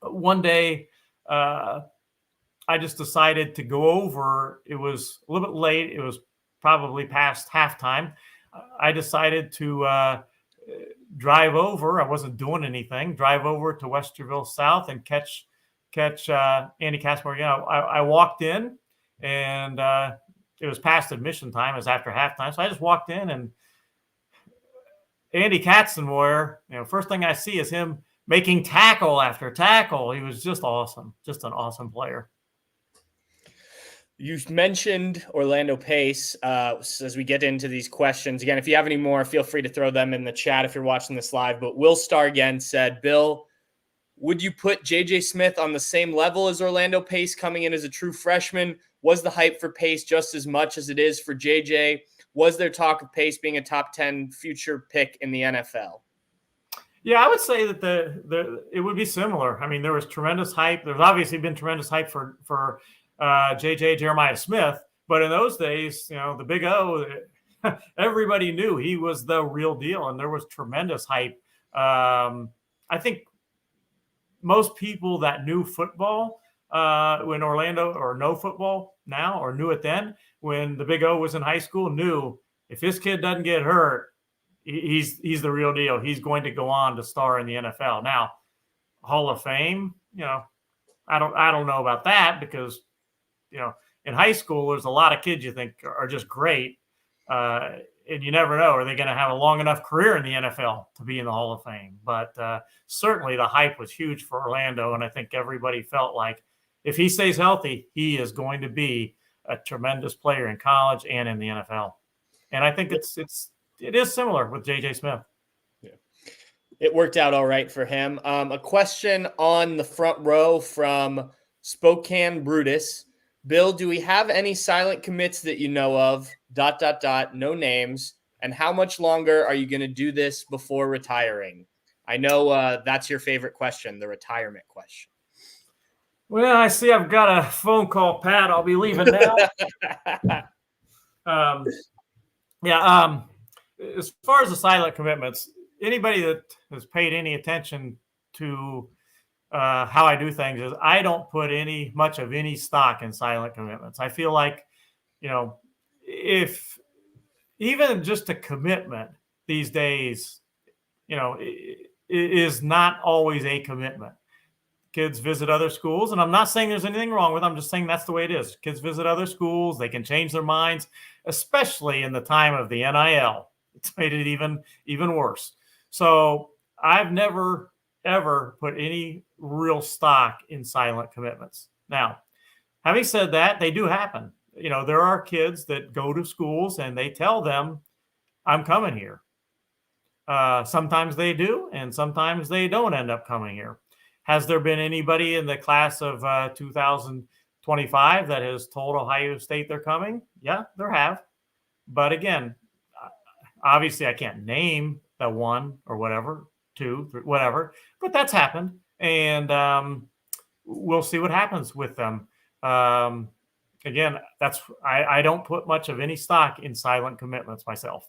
one day I just decided to go over. It was a little bit late. It was probably past halftime. I decided to drive over. I wasn't doing anything. Drive over to Westerville South and catch Andy Katzenwehr. I walked in, and it was past admission time. It was after halftime, so I just walked in, and Andy Katzenwehr, first thing I see is him making tackle after tackle. He was just awesome, just an awesome player. You mentioned Orlando Pace. As we get into these questions, again, if you have any more, feel free to throw them in the chat if you're watching this live. But Will Starr again said, Bill, would you put J.J. Smith on the same level as Orlando Pace coming in as a true freshman? Was the hype for Pace just as much as it is for J.J.? Was there talk of Pace being a top 10 future pick in the NFL? Yeah, I would say that it would be similar. I mean, there was tremendous hype. There's obviously been tremendous hype for J.J. Jeremiah Smith, but in those days, the Big O, everybody knew he was the real deal, and there was tremendous hype. I think most people that knew football when Orlando, or know football now, or knew it then, when the Big O was in high school, knew if this kid doesn't get hurt, he's the real deal. He's going to go on to star in the NFL. Now, Hall of Fame, I don't know about that, because in high school there's a lot of kids you think are just great, and you never know, are they going to have a long enough career in the NFL to be in the Hall of Fame? But certainly the hype was huge for Orlando, and I think everybody felt like if he stays healthy, he is going to be a tremendous player in college and in the NFL. And I think it is similar with J.J. Smith. Yeah, it worked out all right for him. A question on the front row from Spokane Brutus. Bill, do we have any silent commits that you know of? ... No names. And how much longer are you going to do this before retiring? I know that's your favorite question, the retirement question. Well, I see I've got a phone call, Pat. I'll be leaving now. As far as the silent commitments, anybody that has paid any attention to how I do things is I don't put much of any stock in silent commitments. I feel like, if even just a commitment these days, is not always a commitment. Kids visit other schools, and I'm not saying there's anything wrong with it. I'm just saying that's the way it is. Kids visit other schools. They can change their minds, especially in the time of the NIL. It's made it even worse. So I've never, ever put any real stock in silent commitments. Now, having said that, they do happen. There are kids that go to schools and they tell them, I'm coming here. Sometimes they do, and sometimes they don't end up coming here. Has there been anybody in the class of 2025 that has told Ohio State they're coming? Yeah, there have. But again, obviously I can't name the one or whatever, two, three, whatever, but that's happened. And we'll see what happens with them. Again, I don't put much of any stock in silent commitments myself.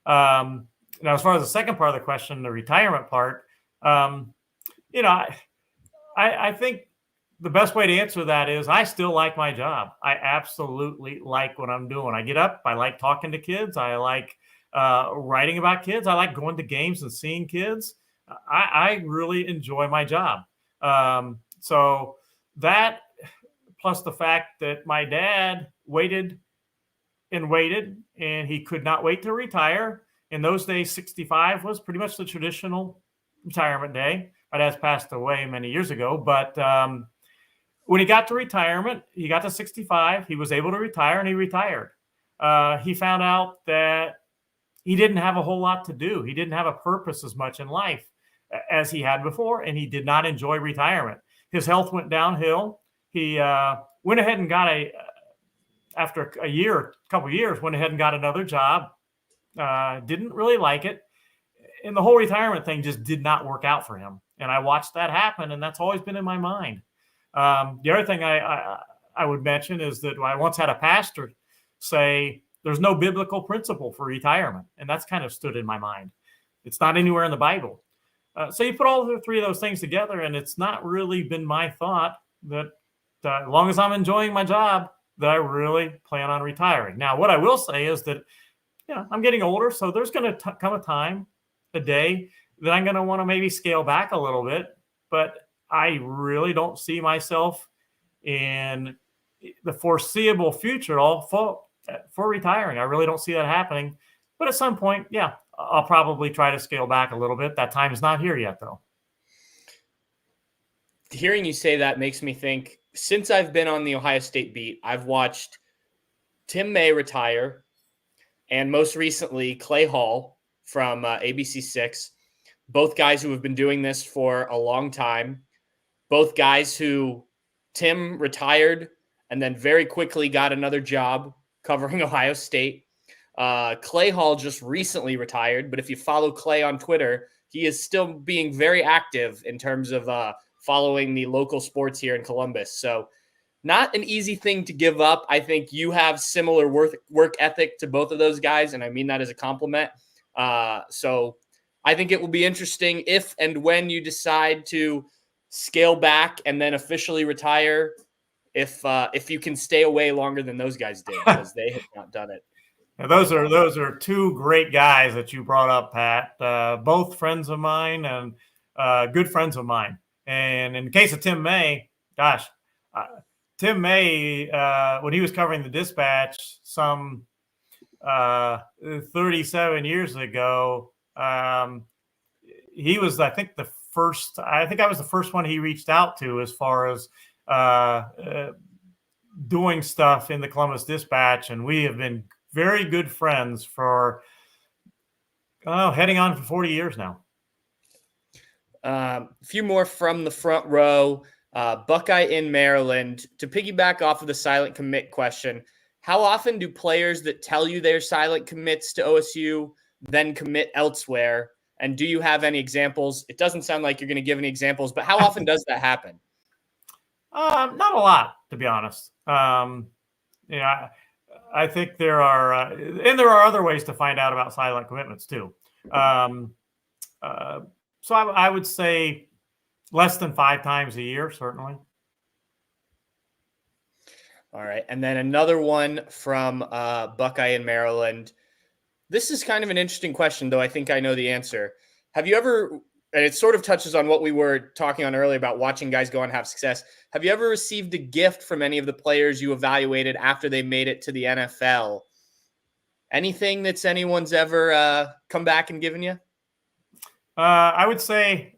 Now, as far as the second part of the question, the retirement part, I think the best way to answer that is I still like my job. I absolutely like what I'm doing. I get up. I like talking to kids. I like writing about kids. I like going to games and seeing kids. I really enjoy my job. So that, plus the fact that my dad waited, and he could not wait to retire. In those days, 65 was pretty much the traditional retirement day. My dad's passed away many years ago, but when he got to retirement, he got to 65. He was able to retire, and he retired. He found out that he didn't have a whole lot to do. He didn't have a purpose as much in life as he had before, and he did not enjoy retirement. His health went downhill. He went ahead and after a couple of years, went ahead and got another job. Didn't really like it. And the whole retirement thing just did not work out for him. And I watched that happen, and that's always been in my mind. The other thing I would mention is that I once had a pastor say there's no biblical principle for retirement, and that's kind of stood in my mind. It's not anywhere in the Bible. So you put all the three of those things together, and it's not really been my thought that as long as I'm enjoying my job, that I really plan on retiring. Now, what I will say is that I'm getting older, so there's going to come a day that I'm going to want to maybe scale back a little bit, but I really don't see myself in the foreseeable future all for retiring. I really don't see that happening, but at some point, I'll probably try to scale back a little bit. That time is not here yet, though. Hearing you say that makes me think, since I've been on the Ohio State beat, I've watched Tim May retire, and most recently Clay Hall from ABC6, both guys who have been doing this for a long time, both guys who Tim retired and then very quickly got another job covering Ohio State. Clay Hall just recently retired, but if you follow Clay on Twitter, he is still being very active in terms of following the local sports here in Columbus. So not an easy thing to give up. I think you have similar work ethic to both of those guys, and I mean that as a compliment. So I think it will be interesting if and when you decide to scale back and then officially retire, if you can stay away longer than those guys did, because they have not done it. Now, those are two great guys that you brought up, Pat. Both friends of mine and good friends of mine. And in the case of Tim May, Tim May, when he was covering the Dispatch some 37 years ago, he was, I think I was the first one he reached out to as far as doing stuff in the Columbus Dispatch. And we have been very good friends for heading on for 40 years now. A few more from the front row. Buckeye in Maryland. To piggyback off of the silent commit question, How often do players that tell you they're silent commits to OSU then commit elsewhere? And do you have any examples? It doesn't sound like you're going to give any examples, but how often does that happen? Not a lot, to be honest. I think there are, and there are other ways to find out about silent commitments too. So I would say less than 5 times a year, certainly. All right. And then another one from Buckeye in Maryland. This is kind of an interesting question, though I think I know the answer. Have you ever, and it sort of touches on what we were talking on earlier about watching guys go on and have success. Have you ever received a gift from any of the players you evaluated after they made it to the NFL? Anything that's anyone's ever come back and given you? I would say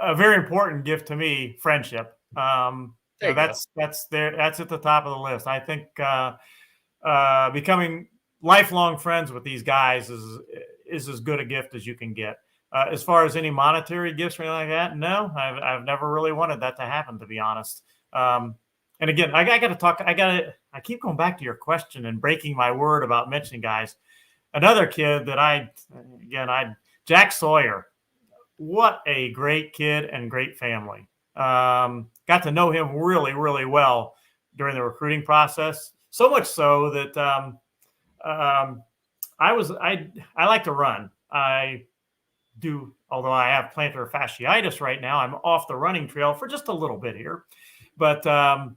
a very important gift to me, friendship. That's at the top of the list. I think becoming lifelong friends with these guys is as good a gift as you can get. As far as any monetary gifts or anything like that, no, I've never really wanted that to happen, to be honest. And again, I got to talk. I keep going back to your question and breaking my word about mentioning guys. Another kid that Jack Sawyer. What a great kid and great family. Got to know him really, really well during the recruiting process. So much so that I like to run. I do, although I have plantar fasciitis right now, I'm off the running trail for just a little bit here. But I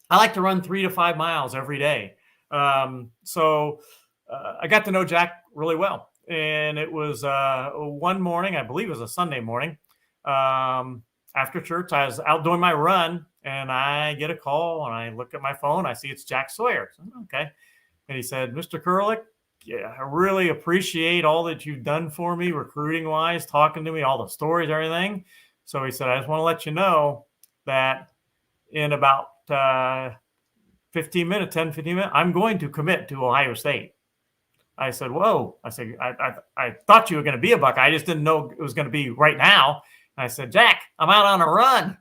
like to run 3 to 5 miles every day. So I got to know Jack really well. And it was one morning, I believe it was a Sunday morning, after church, I was out doing my run, and I get a call, and I look at my phone. I see it's Jack Sawyer. So, okay. And he said, Mr. Kurelic, yeah, I really appreciate all that you've done for me recruiting-wise, talking to me, all the stories, everything. So he said, I just want to let you know that in about 15 minutes, I'm going to commit to Ohio State. I said, whoa. I said, I thought you were going to be a Buckeye. I just didn't know it was going to be right now. And I said, Jack, I'm out on a run.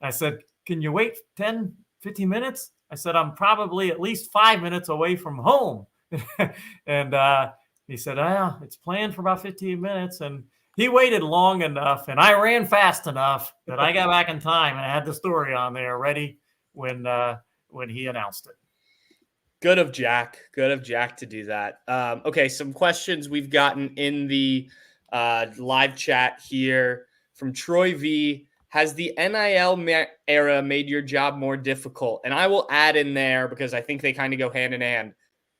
I said, can you wait 10, 15 minutes? I said, I'm probably at least 5 minutes away from home. And he said, it's planned for about 15 minutes. And he waited long enough, and I ran fast enough that I got back in time, and I had the story on there ready when he announced it. Good of Jack to do that. Okay, some questions we've gotten in the live chat here from Troy V. Has the NIL era made your job more difficult? And I will add in there, because I think they kind of go hand in hand,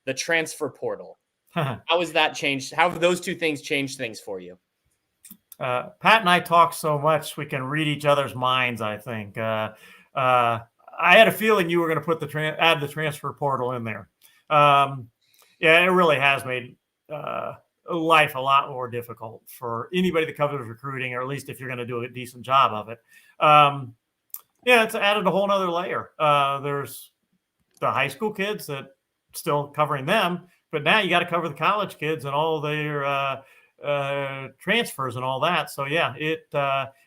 the transfer portal. How has that changed? How have those two things changed things for you? Pat and I talk so much, we can read each other's minds, I think. I had a feeling you were going to put add the transfer portal in there. Yeah, it really has made life a lot more difficult for anybody that covers recruiting, or at least if you're going to do a decent job of it. Yeah, it's added a whole nother layer. There's the high school kids that still covering them, but now you got to cover the college kids and all their transfers and all that. So yeah, it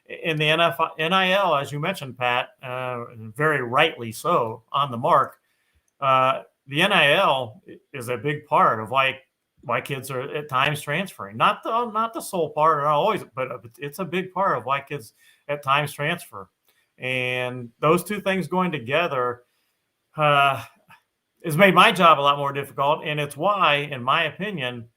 in the NIL, as you mentioned, Pat, very rightly so, on the mark. The NIL is a big part of why kids are at times transferring. Not the sole part, or always, but it's a big part of why kids at times transfer. And those two things going together has made my job a lot more difficult. And it's why, in my opinion,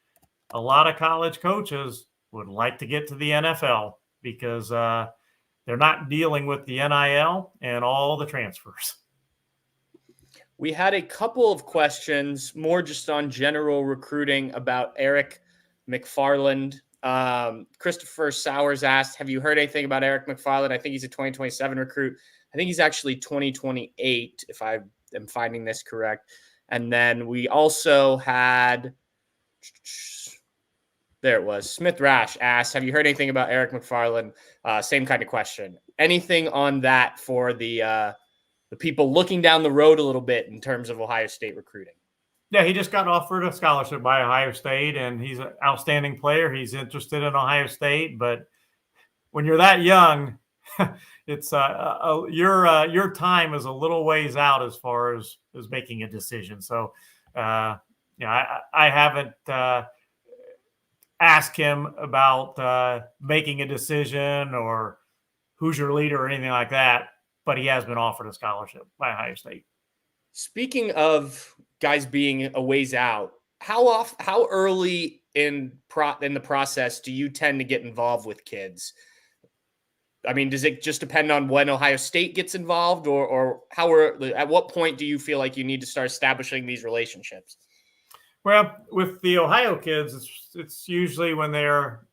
a lot of college coaches would like to get to the NFL, because they're not dealing with the NIL and all the transfers. We had a couple of questions, more just on general recruiting, about Eric McFarland. Christopher Sowers asked, have you heard anything about Eric McFarland? I think he's a 2027 recruit. I think he's actually 2028, if I am finding this correct. And then we also had... There it was. Smith Rash asked, have you heard anything about Eric McFarland? Same kind of question. Anything on that for the people looking down the road a little bit in terms of Ohio State recruiting? Yeah, he just got offered a scholarship by Ohio State, and he's an outstanding player. He's interested in Ohio State, but when you're that young, it's your time is a little ways out as far as making a decision. So, I haven't asked him about making a decision or who's your leader or anything like that, but he has been offered a scholarship by Ohio State. Speaking of guys being a ways out, how early in the process do you tend to get involved with kids? I mean, does it just depend on when Ohio State gets involved, or at what point do you feel like you need to start establishing these relationships? Well, with the Ohio kids, it's usually when they're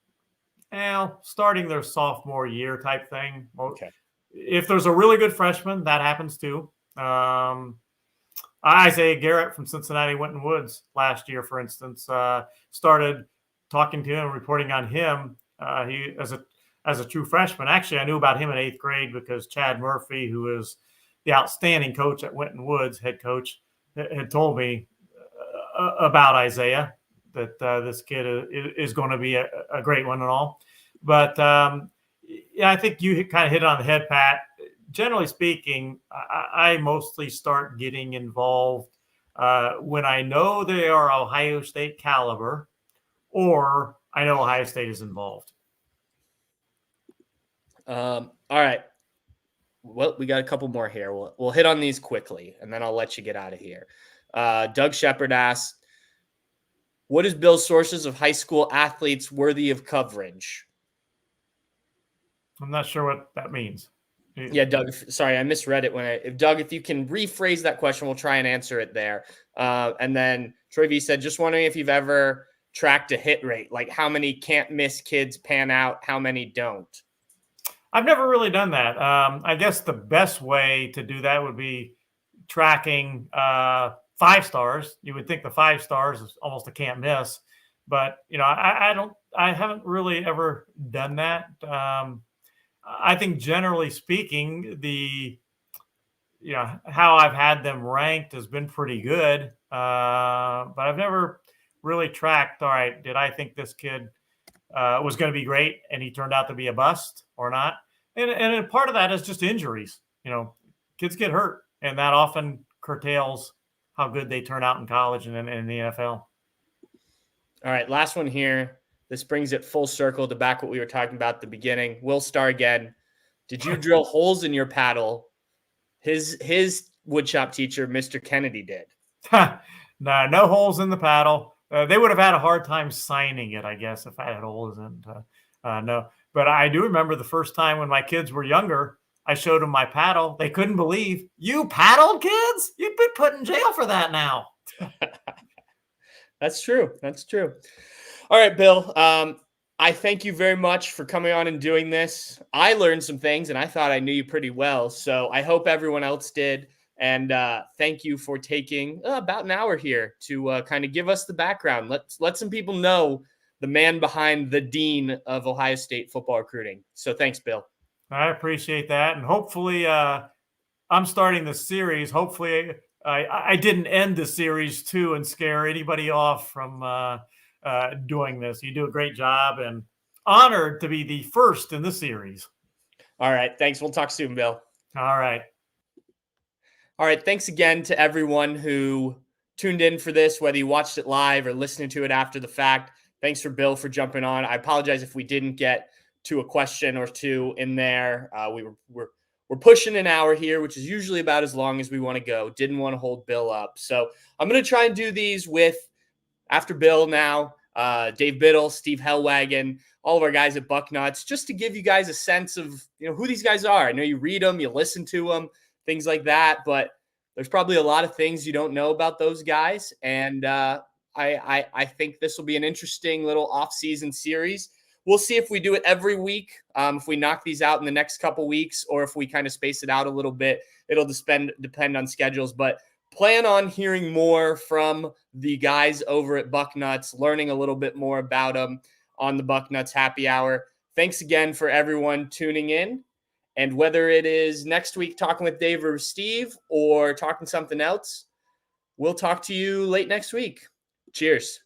starting their sophomore year type thing. Okay. If there's a really good freshman, that happens too. Isaiah Garrett from Cincinnati Winton Woods last year, for instance, started talking to him, reporting on him. He as a true freshman. Actually, I knew about him in 8th grade because Chad Murphy, who is the outstanding coach at Winton Woods, head coach, had told me about Isaiah, that this kid is going to be a great one and all. But I think you kind of hit it on the head, Pat. Generally speaking, I mostly start getting involved when I know they are Ohio State caliber, or I know Ohio State is involved. All right. Well, we got a couple more here. We'll hit on these quickly, and then I'll let you get out of here. Doug Shepard asks, what is Bill's sources of high school athletes worthy of coverage? I'm not sure what that means. Yeah, Doug, sorry, I misread it. Doug, if you can rephrase that question, we'll try and answer it there. And then Troy V said, just wondering if you've ever tracked a hit rate, like how many can't miss kids pan out, how many don't. I've never really done that. I guess the best way to do that would be tracking 5 stars. You would think the 5 stars is almost a can't miss, but I haven't really ever done that. I think generally speaking, how I've had them ranked has been pretty good. But I've never really tracked, all right, did I think this kid was going to be great and he turned out to be a bust or not? And part of that is just injuries. Kids get hurt, and that often curtails how good they turn out in college and in the NFL. All right, last one here. This brings it full circle to back what we were talking about at the beginning. Will Star again. Did you drill holes in your paddle? His woodshop teacher, Mr. Kennedy, did. No holes in the paddle. They would have had a hard time signing it, I guess, if I had holes in it. No. But I do remember the first time when my kids were younger, I showed them my paddle. They couldn't believe, you paddled, kids? You'd be put in jail for that now. That's true. All right, Bill. I thank you very much for coming on and doing this. I learned some things, and I thought I knew you pretty well. So I hope everyone else did. And thank you for taking about an hour here to kind of give us the background. Let some people know the man behind the dean of Ohio State football recruiting. So thanks, Bill. I appreciate that. And hopefully I'm starting the series. Hopefully I didn't end the series too and scare anybody off from doing this. You do a great job, and honored to be the first in the series. All right. Thanks. We'll talk soon, Bill. All right. Thanks again to everyone who tuned in for this, whether you watched it live or listening to it after the fact. Thanks for Bill for jumping on. I apologize if we didn't get to a question or two in there. We're pushing an hour here, which is usually about as long as we want to go. Didn't want to hold Bill up. So I'm going to try and do these after Bill now, Dave Biddle, Steve Hellwagon, all of our guys at Bucknuts, just to give you guys a sense of who these guys are. I know you read them, you listen to them, things like that, but there's probably a lot of things you don't know about those guys. And I think this will be an interesting little off-season series. We'll see if we do it every week, if we knock these out in the next couple weeks, or if we kind of space it out a little bit. It'll depend on schedules, but plan on hearing more from the guys over at Bucknuts, learning a little bit more about them on the Bucknuts Happy Hour. Thanks again for everyone tuning in. And whether it is next week talking with Dave or Steve or talking something else, we'll talk to you late next week. Cheers.